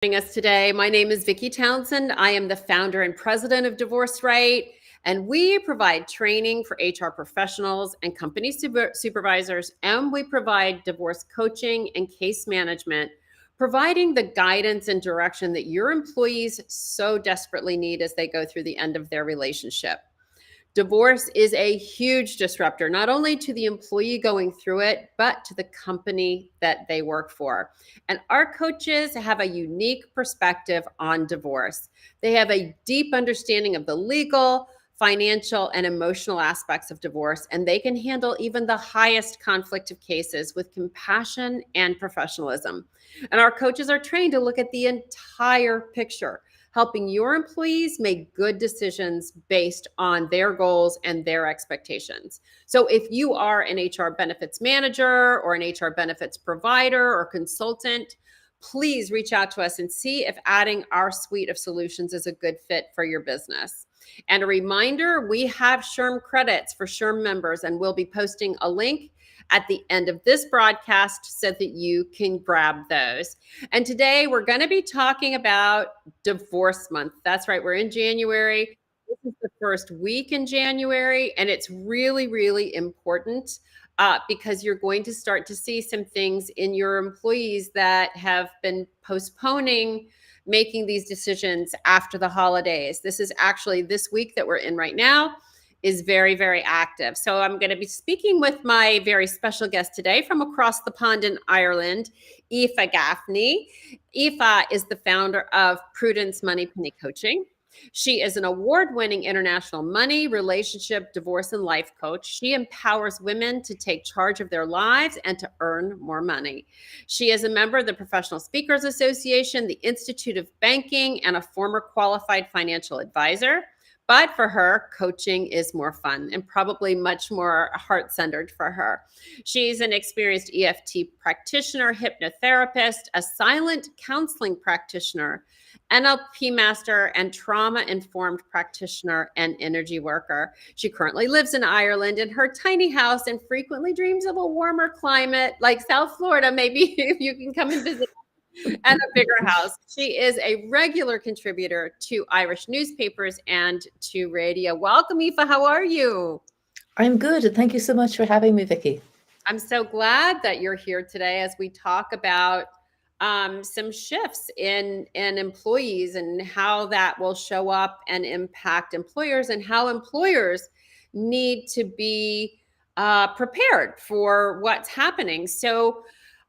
Joining us today. My name is Vicki Townsend. I am the founder and president of Divorce Right, and we provide training for HR professionals and company supervisors, and we provide divorce coaching and case management, providing the guidance and direction that your employees so desperately need as they go through the end of their relationship. Divorce is a huge disruptor, not only to the employee going through it, but to the company that they work for. And our coaches have a unique perspective on divorce. They have a deep understanding of the legal, financial, and emotional aspects of divorce, and they can handle even the highest conflict of cases with compassion and professionalism. And our coaches are trained to look at the entire picture, helping your employees make good decisions based on their goals and their expectations. So if you are an HR benefits manager or an HR benefits provider or consultant, please reach out to us and see if adding our suite of solutions is a good fit for your business. And a reminder, we have SHRM credits for SHRM members, and we'll be posting a link at the end of this broadcast so that you can grab those. And today we're going to be talking about Divorce Month. That's right, we're in January. This is the first week in January, and it's really, really important because you're going to start to see some things in your employees that have been postponing making these decisions after the holidays. This is actually this week that we're in right now is very, very active. So I'm going to be speaking with my very special guest today from across the pond in Ireland, Aoife Gaffney. Aoife is the founder of Prudence Money Penny Coaching. She is an award-winning international money, relationship, divorce, and life coach. She empowers women to take charge of their lives and to earn more money. She is a member of the Professional Speakers Association, the Institute of Banking, and a former qualified financial advisor. But for her, coaching is more fun and probably much more heart-centered for her. She's an experienced EFT practitioner, hypnotherapist, a silent counseling practitioner, NLP master, and trauma-informed practitioner and energy worker. She currently lives in Ireland in her tiny house and frequently dreams of a warmer climate like South Florida. Maybe if you can come and visit and a bigger house. She is a regular contributor to Irish newspapers and to radio. Welcome, Aoife. How are you? I'm good, and thank you so much for having me, Vicki. I'm so glad that you're here today as we talk about some shifts in employees and how that will show up and impact employers and how employers need to be prepared for what's happening. So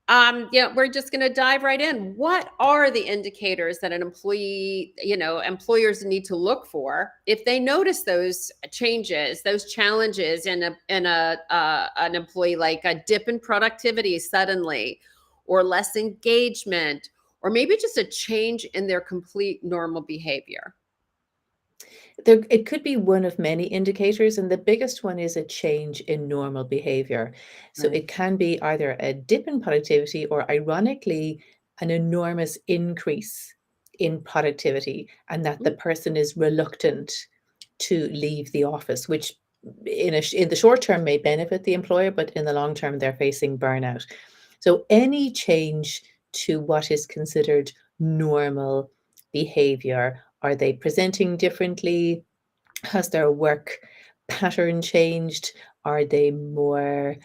we're just going to dive right in. What are the indicators that an employee, employers need to look for if they notice those changes, those challenges in an employee, like a dip in productivity suddenly, or less engagement, or maybe just a change in their complete normal behavior? It could be one of many indicators, and the biggest one is a change in normal behavior. So Right. it can be either a dip in productivity or, ironically, an enormous increase in productivity, and that the person is reluctant to leave the office, which in the short term may benefit the employer, but in the long term, they're facing burnout. So any change to what is considered normal behavior, are they presenting differently? Has their work pattern changed? Are they more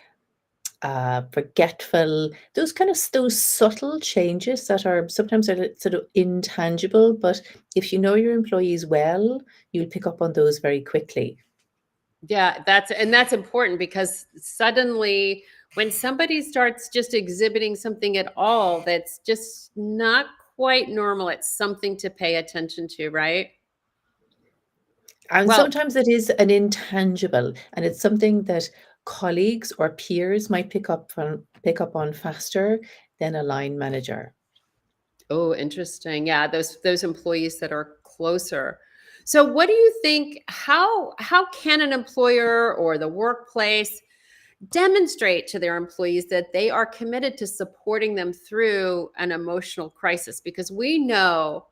forgetful? Those kind of those subtle changes that are sometimes are sort of intangible, but if you know your employees well, you'll pick up on those very quickly. Yeah, that's important because suddenly when somebody starts just exhibiting something at all that's just not quite normal, it's something to pay attention to, right? And Well, sometimes it is an intangible, and it's something that colleagues or peers might pick up on faster than a line manager. oh, interesting. Yeah, those employees that are closer. So what do you think, how can an employer or the workplace demonstrate to their employees that they are committed to supporting them through an emotional crisis? Because we know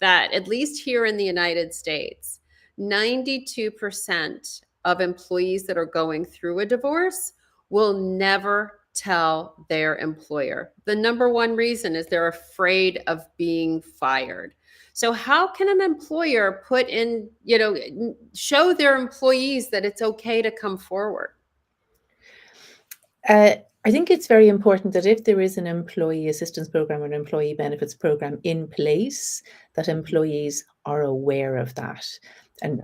that, at least here in the United States, 92% of employees that are going through a divorce will never tell their employer. The number one reason is they're afraid of being fired. So how can an employer put in, show their employees that it's okay to come forward? I think it's very important that if there is an employee assistance program or an employee benefits program in place, that employees are aware of that. And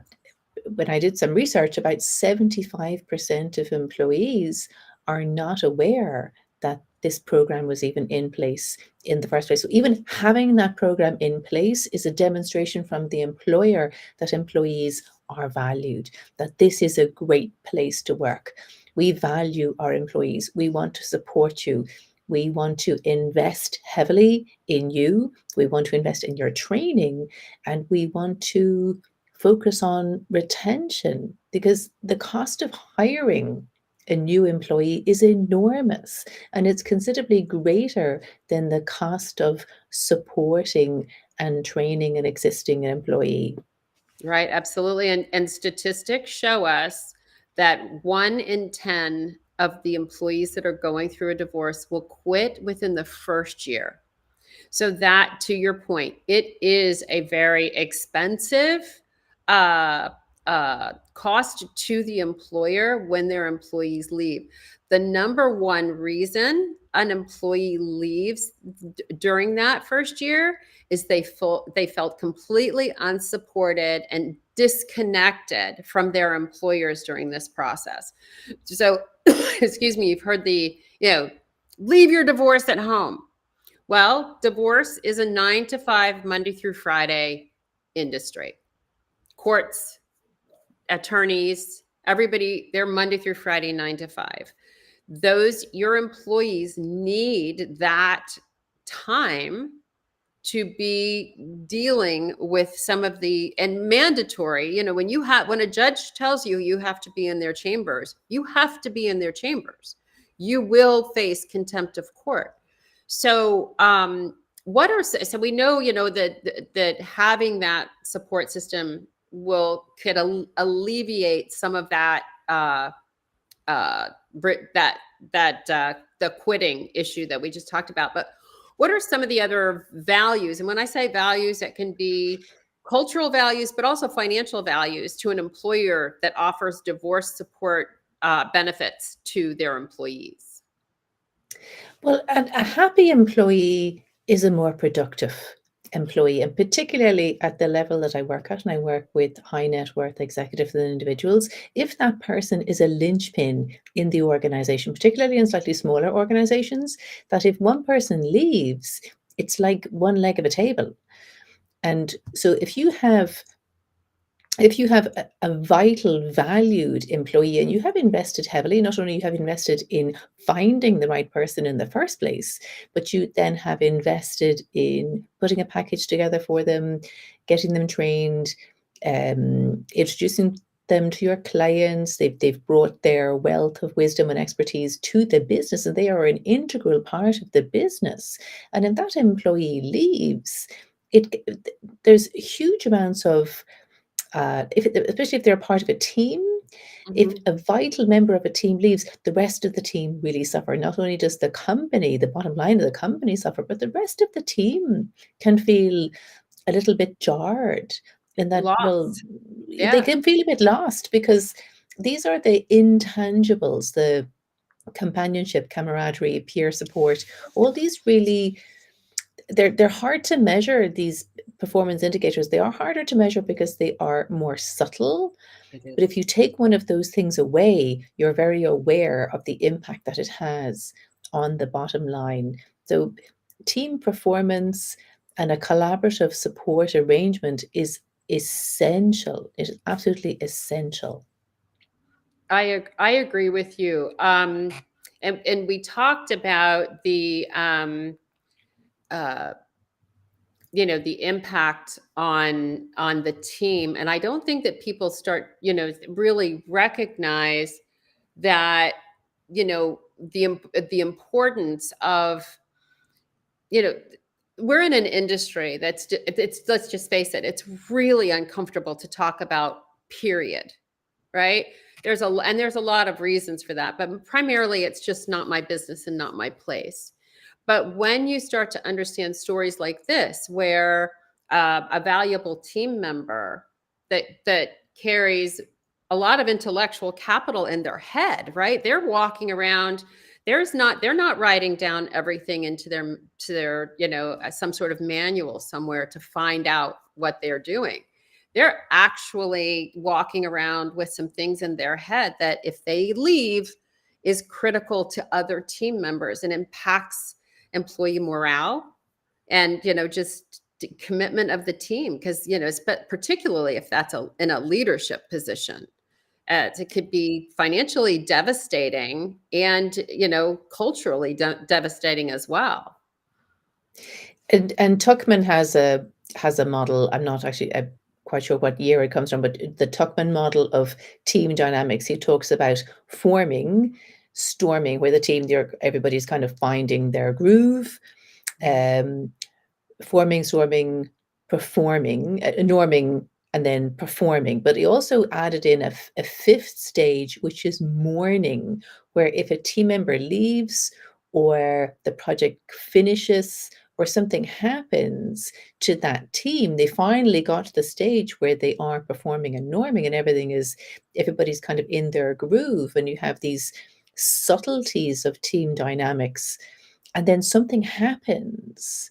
when I did some research, about 75% of employees are not aware that this program was even in place in the first place. So even having that program in place is a demonstration from the employer that employees are valued, that this is a great place to work. We value our employees. We want to support you. We want to invest heavily in you. We want to invest in your training, and we want to focus on retention, because the cost of hiring a new employee is enormous, and it's considerably greater than the cost of supporting and training an existing employee. Right, absolutely. And statistics show us that 1 in 10 of the employees that are going through a divorce will quit within the first year. So that, to your point, it is a very expensive uh, cost to the employer when their employees leave. The number one reason an employee leaves during that first year is they felt completely unsupported and disconnected from their employers during this process. So, excuse me, you've heard leave your divorce at home. Well, divorce is a 9 to 5, Monday through Friday industry. Courts, attorneys, everybody, they're Monday through Friday, 9 to 5. Your employees need that time to be dealing with some of the, and mandatory, when a judge tells you you have to be in their chambers, you have to be in their chambers. You will face contempt of court. So, so we know, that having that support system could alleviate some of that, the quitting issue that we just talked about. But what are some of the other values? And when I say values, that can be cultural values, but also financial values to an employer that offers divorce support benefits to their employees. Well, a happy employee is a more productive employee, and particularly at the level that I work at, and I work with high net worth executives and individuals, if that person is a linchpin in the organization, particularly in slightly smaller organizations, that if one person leaves, it's like one leg of a table. And so if you have a vital, valued employee, and you have invested heavily, not only you have invested in finding the right person in the first place, but you then have invested in putting a package together for them, getting them trained, introducing them to your clients. They've brought their wealth of wisdom and expertise to the business, and they are an integral part of the business. And if that employee leaves, there's huge amounts of especially if they're part of a team, if Mhm. a vital member of a team leaves, the rest of the team really suffer. Not only does the company, the bottom line of the company suffer, but the rest of the team can feel a little bit jarred in that, well, Lost. they Yeah. can feel a bit lost, because these are the intangibles, the companionship, camaraderie, peer support, all these really, they're hard to measure. These performance indicators, they are harder to measure because they are more subtle. It But if is. you take one of those things away, you're very aware of the impact that it has on the bottom line. So team performance and a collaborative support arrangement is essential. It is absolutely essential. I agree with you. And we talked about uh, the impact on the team, and I don't think that people start, really recognize that, the importance of, you know, we're in an industry it's, let's just face it, it's really uncomfortable to talk about, period. Right? there's a lot of reasons for that, but primarily it's just not my business and not my place. But when you start to understand stories like this, where a valuable team member that carries a lot of intellectual capital in their head, right? They're walking around. They're not writing down everything into their some sort of manual somewhere to find out what they're doing. They're actually walking around with some things in their head that if they leave is critical to other team members and impacts employee morale and just commitment of the team, because particularly if that's in a leadership position, it could be financially devastating and culturally devastating as well. And Tuckman has a model. I'm not actually quite sure what year it comes from, but the Tuckman model of team dynamics. He talks about forming, storming, where the team everybody's kind of finding their groove, forming, storming, performing, norming, and then performing. But he also added in a fifth stage, which is mourning, where if a team member leaves or the project finishes or something happens to that team, they finally got to the stage where they are performing and norming and everybody's kind of in their groove, and you have these subtleties of team dynamics. And then something happens,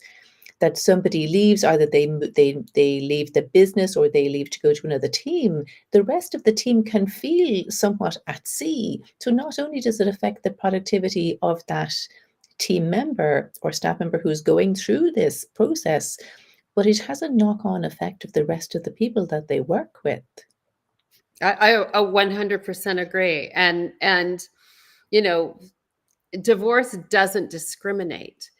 that somebody leaves, either they leave the business or they leave to go to another team. The rest of the team can feel somewhat at sea. So not only does it affect the productivity of that team member or staff member who's going through this process, but it has a knock-on effect of the rest of the people that they work with. I 100% agree. And divorce doesn't discriminate.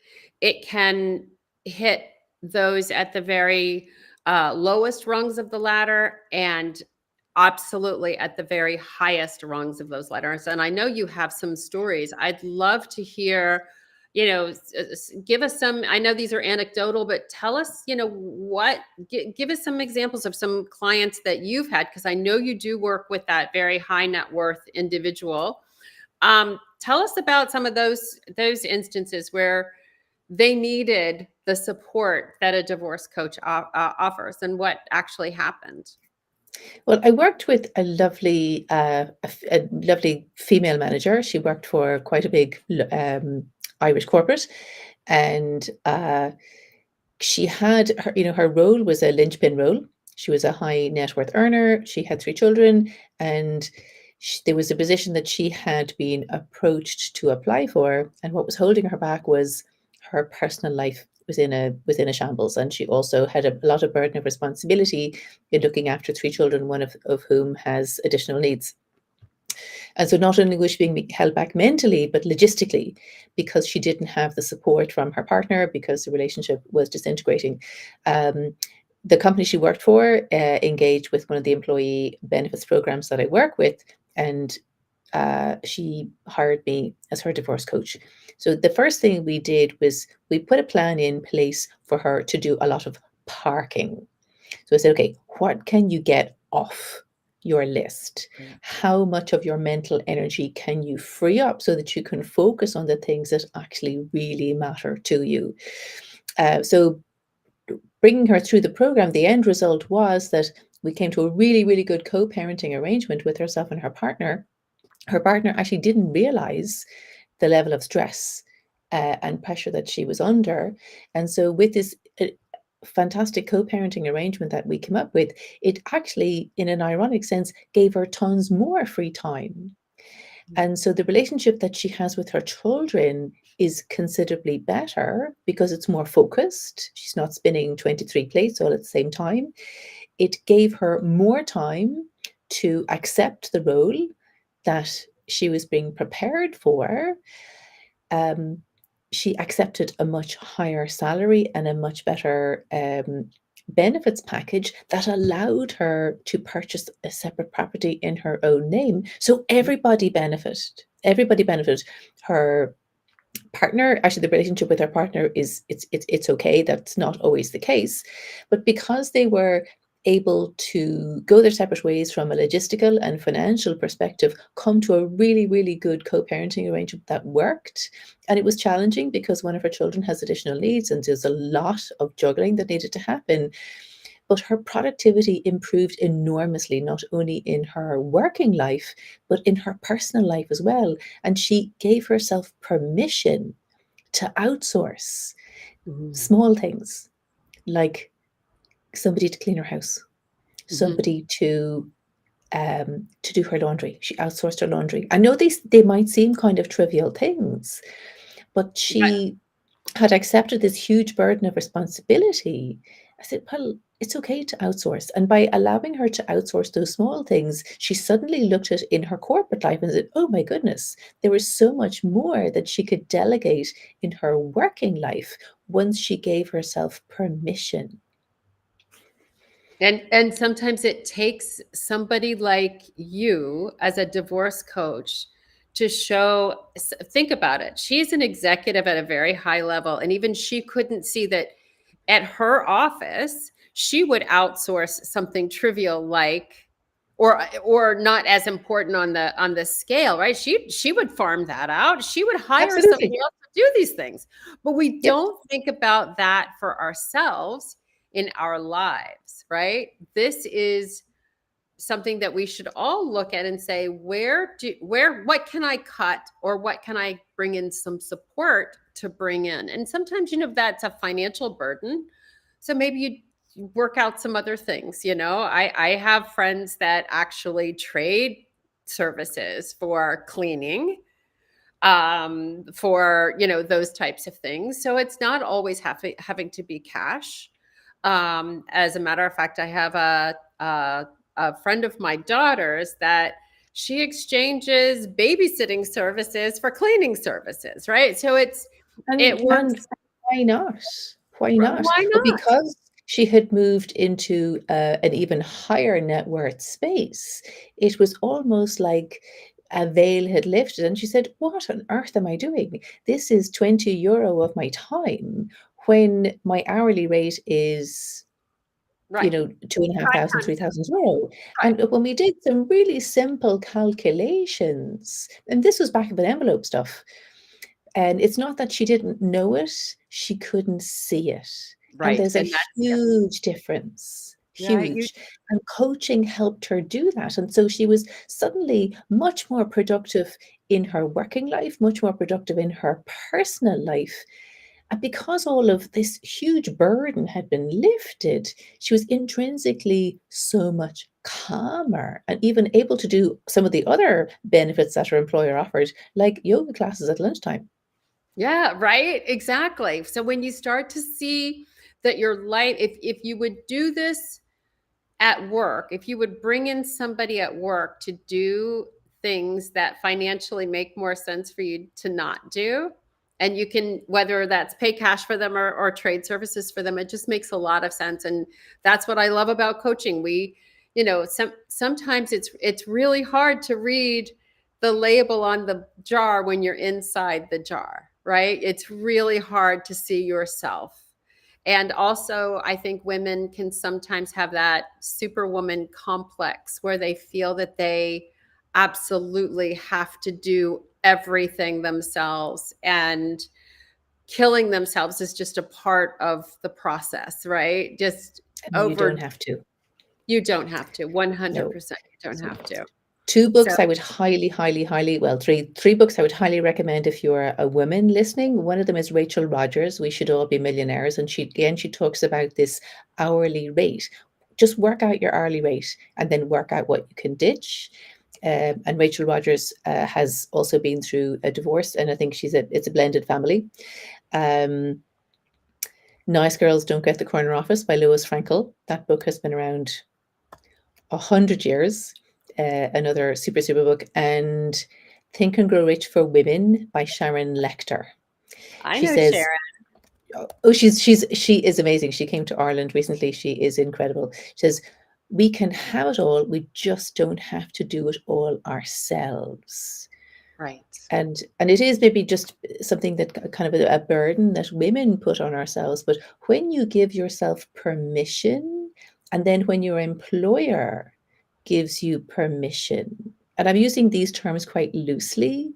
It can hit those at the very lowest rungs of the ladder and absolutely at the very highest rungs of those ladders. And I know you have some stories. I'd love to hear, give us some. I know these are anecdotal, but tell us, give us some examples of some clients that you've had, because I know you do work with that very high net worth individual. Tell us about some of those instances where they needed the support that a divorce coach offers, and what actually happened. Well, I worked with a lovely female manager. She worked for quite a big Irish corporate, and she had her role was a linchpin role. She was a high net worth earner. She had 3 children, and there was a position that she had been approached to apply for, and what was holding her back was her personal life was in a shambles, and she also had a lot of burden of responsibility in looking after 3 children, one of whom has additional needs. And so not only was she being held back mentally, but logistically, because she didn't have the support from her partner, because the relationship was disintegrating. The company she worked for engaged with one of the employee benefits programs that I work with, and she hired me as her divorce coach. So the first thing we did was we put a plan in place for her to do a lot of parking. So I said, okay, what can you get off your list? How much of your mental energy can you free up so that you can focus on the things that actually really matter to you? So bringing her through the program, the end result was that we came to a really, really good co-parenting arrangement with herself and her partner. Her partner actually didn't realize the level of stress and pressure that she was under. And so with this fantastic co-parenting arrangement that we came up with, it actually, in an ironic sense, gave her tons more free time. And so the relationship that she has with her children is considerably better because it's more focused. She's not spinning 23 plates all at the same time. It gave her more time to accept the role that she was being prepared for. She accepted a much higher salary and a much better benefits package that allowed her to purchase a separate property in her own name. So everybody benefited. Everybody benefited. Her partner, actually, the relationship with her partner it's okay. That's not always the case, but because they were able to go their separate ways from a logistical and financial perspective, come to a really, really good co-parenting arrangement that worked. And it was challenging because one of her children has additional needs and there's a lot of juggling that needed to happen. But her productivity improved enormously, not only in her working life, but in her personal life as well. And she gave herself permission to outsource Mhm. small things like somebody to clean her house, Mhm. somebody to do her laundry. She outsourced her laundry. I know they might seem kind of trivial things, but But she had accepted this huge burden of responsibility. I said, well, it's okay to outsource. And by allowing her to outsource those small things, she suddenly looked at in her corporate life and said, oh my goodness, there was so much more that she could delegate in her working life once she gave herself permission. and sometimes it takes somebody like you as a divorce coach to show, think about it. She's an executive at a very high level, and even she couldn't see that at her office, she would outsource something trivial like or not as important on the scale, right? She would farm that out. She would hire somebody Absolutely. else to do these things. But we Yep. don't think about that for ourselves in our lives, right? This is something that we should all look at and say, what can I cut, or what can I bring in some support to bring in? And sometimes, that's a financial burden. So maybe you work out some other things. I have friends that actually trade services for cleaning, for those types of things. So it's not always having to be cash. As a matter of fact, I have a friend of my daughter's that she exchanges babysitting services for cleaning services, right? So it And works. why not? Why not? Why But not? because she had moved into an even higher net worth space, it was almost like a veil had lifted. And she said, what on earth am I doing? This is 20 euro of my time when my hourly rate is Right. 2,500, 500. 3,000 euro. Right. And when we did some really simple calculations, and this was back of an envelope stuff, and it's not that she didn't know it, she couldn't see it. And Right. there's a And that's huge difference, yeah, you huge. And coaching helped her do that. And so she was suddenly much more productive in her working life, much more productive in her personal life. And because all of this huge burden had been lifted, she was intrinsically so much calmer and even able to do some of the other benefits that her employer offered, like yoga classes at lunchtime. Yeah, right. Exactly. So when you start to see that your life, if you would do this at work, if you would bring in somebody at work to do things that financially make more sense for you to not do, and you can, whether that's pay cash for them or trade services for them, it just makes a lot of sense. And that's what I love about coaching. Sometimes it's really hard to read the label on the jar when you're inside the jar, right? It's really hard to see yourself. And also, I think women can sometimes have that superwoman complex where they feel that they absolutely have to do everything themselves, and killing themselves is just a part of the process, right? Just And you don't over, have to. you don't have to. No. 100% you don't So have to. two So, books I would highly, highly, highly, well, three books I would highly recommend if you're a woman listening. One of them is Rachel Rogers, We Should All Be Millionaires. And she talks about this hourly rate. Just work out your hourly rate and then work out what you can ditch. And Rachel Rogers has also been through a divorce, and I think it's a blended family. Um, Nice Girls Don't Get the Corner Office by Louis Frankel. That book has been around 100 years. Another super, super book. And Think and Grow Rich for Women by Sharon Lecter. I She know says, Sharon. oh, she is amazing. She came to Ireland recently. She is incredible. She says, we can have it all. We just don't have to do it all ourselves. Right. And it is maybe just something that kind of a burden that women put on ourselves. But when you give yourself permission And then when your employer gives you permission, and I'm using these terms quite loosely,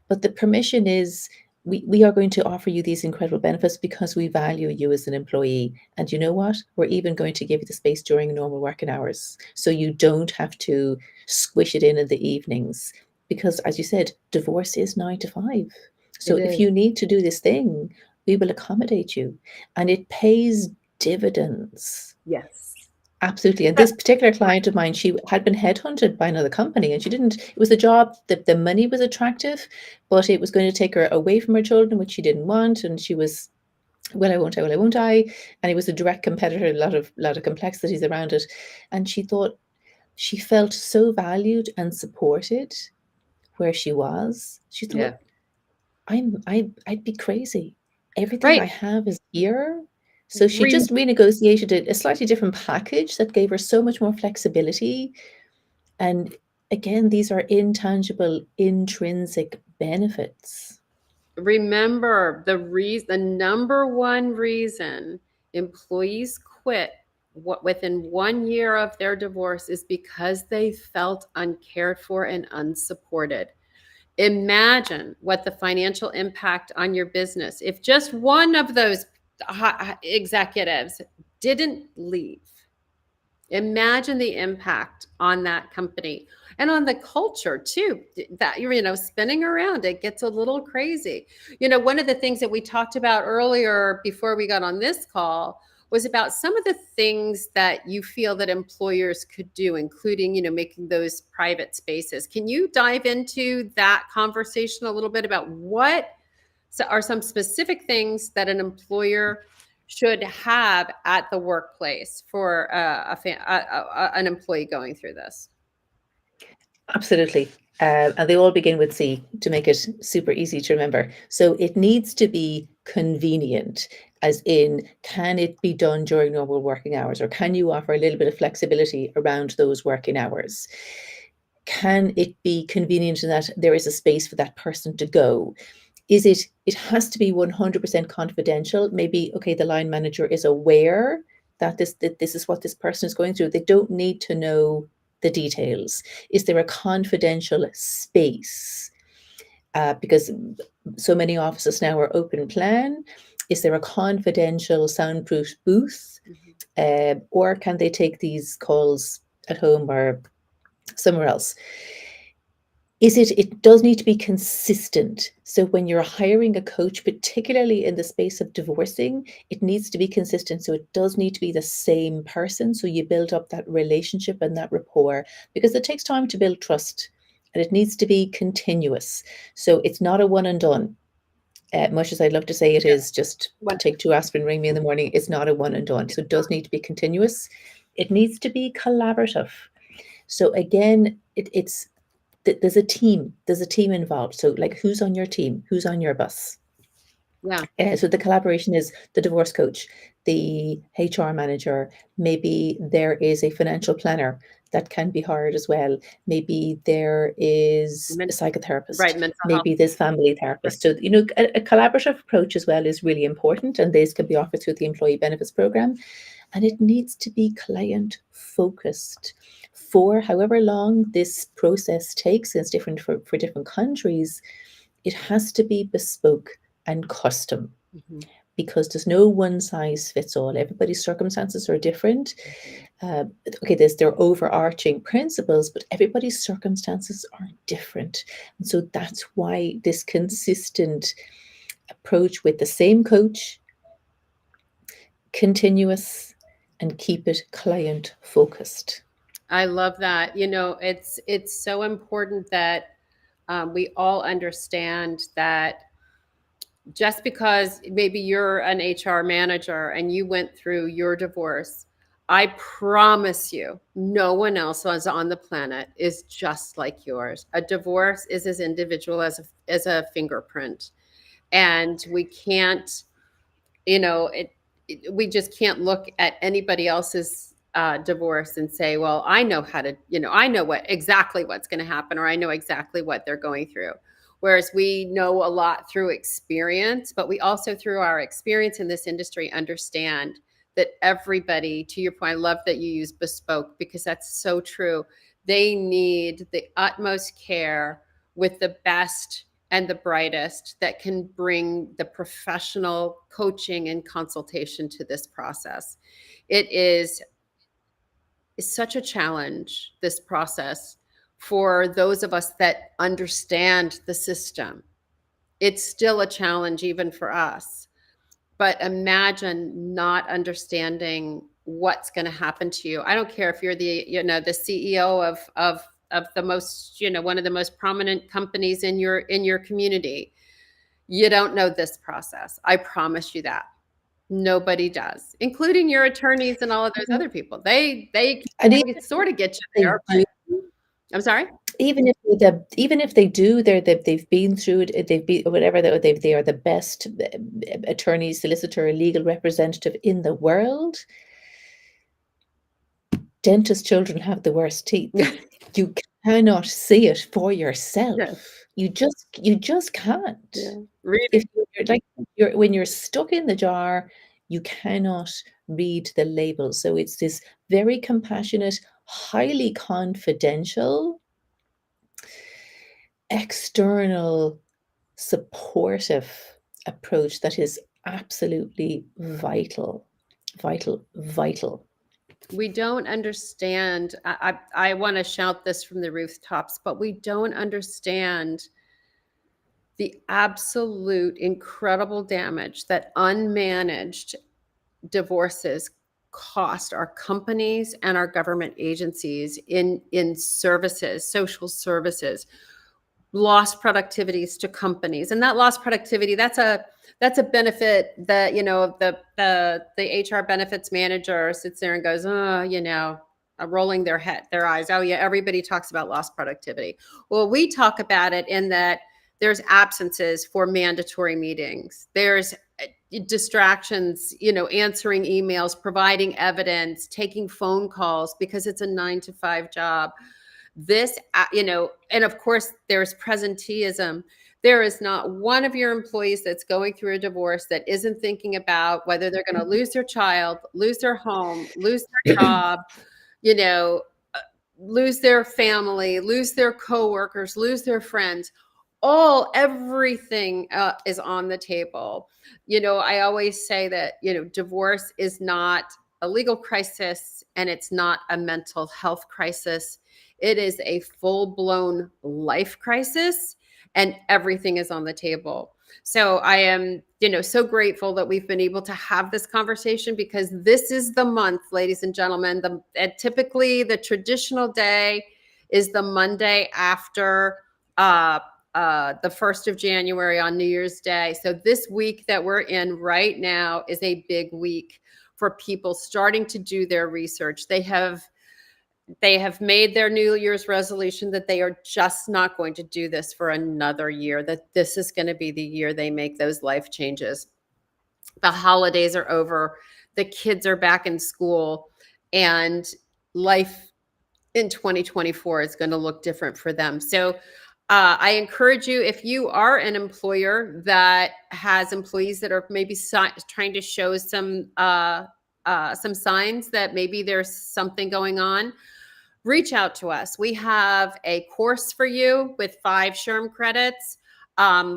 but the permission is we are going to offer you these incredible benefits because we value you as an employee. And you know what? We're even going to give you the space during normal working hours. So you don't have to squish it in the evenings. Because as you said, divorce is 9 to 5. So It if is. you need to do this thing, we will accommodate you. And it pays dividends. Yes. Absolutely. And this particular client of mine, she had been headhunted by another company and she didn't, it was a job that the money was attractive, but it was going to take her away from her children, which she didn't want. And she was, well, I won't, I will, I won't, I. And it was a direct competitor, a lot of complexities around it. And she thought she felt so valued and supported where she was. She Yeah. thought, I'd be crazy. Everything I Right. have is here. So she Rem- just renegotiated a slightly different package that gave her so much more flexibility. And again, these are intangible, intrinsic benefits. Remember the number one reason employees quit within 1 year of their divorce is because they felt uncared for and unsupported. Imagine what the financial impact on your business if just one of those executives didn't leave. Imagine the impact on that company and on the culture too. That spinning around, it gets a little crazy. One of the things that we talked about earlier before we got on this call was about some of the things that you feel that employers could do, including making those private spaces. Can you dive into that conversation a little bit about what are some specific things that an employer should have at the workplace for an employee going through this? Absolutely. And they all begin with C to make it super easy to remember. So it needs to be convenient, as in, can it be done during normal working hours, or can you offer a little bit of flexibility around those working hours? Can it be convenient in that there is a space for that person to go? It has to be 100% confidential. Maybe, okay, the line manager is aware that this is what this person is going through. They don't need to know the details. Is there a confidential space? Because so many offices now are open plan. Is there a confidential soundproof booth? Or can they take these calls at home or somewhere else? It does need to be consistent. So when you're hiring a coach, particularly in the space of divorcing, it needs to be consistent. So it does need to be the same person. So you build up that relationship and that rapport, because it takes time to build trust and it needs to be continuous. So it's not a one and done. Much as I'd love to say it is just take 2 aspirin, ring me in the morning, it's not a one and done. So it does need to be continuous. It needs to be collaborative. So again, there's a team involved. So like, who's on your team, who's on your bus? Yeah. So the collaboration is the divorce coach, the HR manager. Maybe there is a financial planner that can be hired as well. Maybe there is a psychotherapist. Right. Mental health. Maybe there's family therapist. So a collaborative approach as well is really important, and this can be offered through the employee benefits program. And it needs to be client focused. For however long this process takes, it's different for different countries, it has to be bespoke and custom, because there's no one size fits all. Everybody's circumstances are different. Okay, there are overarching principles, but everybody's circumstances are different. And so that's why this consistent approach with the same coach, continuous, and keep it client focused. I love that. It's so important that we all understand that just because maybe you're an HR manager and you went through your divorce, I promise you, no one else on the planet is just like yours. A divorce is as individual as a fingerprint, and we can't, we just can't look at anybody else's divorce and say, well, I know how to, I know exactly what's going to happen, or I know exactly what they're going through. Whereas we know a lot through experience, but we also, through our experience in this industry, understand that everybody, to your point, I love that you use bespoke because that's so true. They need the utmost care with the best and the brightest that can bring the professional coaching and consultation to this process. It is such a challenge, this process, for those of us that understand the system. It's still a challenge even for us. But imagine not understanding what's going to happen to you. I don't care if you're the, the CEO of the most, one of the most prominent companies in your community. You don't know this process. I promise you that. Nobody does, including your attorneys and all of those other people. They And can sort of get you there. they But, I'm sorry? even if they do, they've been through it, they've been whatever, they are the best attorney, solicitor, legal representative in the world. Dentist children have the worst teeth. You cannot see it for yourself. Yes. You just can't. Yeah. Really? If when you're stuck in the jar, you cannot read the label. So it's this very compassionate, highly confidential, external, supportive approach that is absolutely vital. We don't understand. I want to shout this from the rooftops, but we don't understand the absolute incredible damage that unmanaged divorces cost our companies and our government agencies in services, social services, lost productivities to companies. And that lost productivity, that's a benefit that, the HR benefits manager sits there and goes, rolling their eyes. Oh yeah, everybody talks about lost productivity. Well, we talk about it in that there's absences for mandatory meetings. There's distractions, answering emails, providing evidence, taking phone calls because it's a 9-to-5 job. This, and of course there's presenteeism. There is not one of your employees that's going through a divorce that isn't thinking about whether they're going to lose their child, lose their home, lose their job, lose their family, lose their coworkers, lose their friends. Everything is on the table. I always say that, divorce is not a legal crisis and it's not a mental health crisis. It is a full-blown life crisis and everything is on the table. So I am, so grateful that we've been able to have this conversation because this is the month, ladies and gentlemen. Typically the traditional day is the Monday after the 1st of January on New Year's Day. So this week that we're in right now is a big week for people starting to do their research. They have made their New Year's resolution that they are just not going to do this for another year, that this is going to be the year they make those life changes. The holidays are over. The kids are back in school and life in 2024 is going to look different for them. So I encourage you, if you are an employer that has employees that are maybe trying to show some signs that maybe there's something going on, reach out to us. We have a course for you with 5 SHRM credits.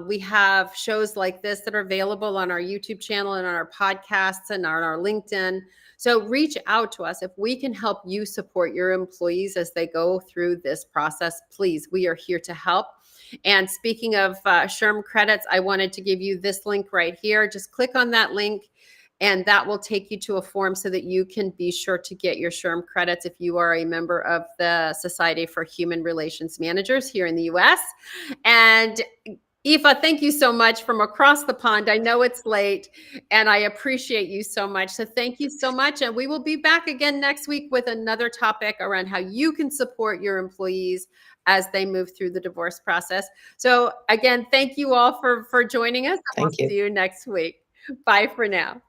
We have shows like this that are available on our YouTube channel and on our podcasts and on our LinkedIn. So reach out to us. If we can help you support your employees as they go through this process, please, we are here to help. And speaking of SHRM credits, I wanted to give you this link right here. Just click on that link and that will take you to a form so that you can be sure to get your SHRM credits if you are a member of the Society for Human Relations Managers here in the US. And Aoife, thank you so much from across the pond. I know it's late and I appreciate you so much. So thank you so much. And we will be back again next week with another topic around how you can support your employees as they move through the divorce process. So again, thank you all for joining us. Thank you. See you next week. Bye for now.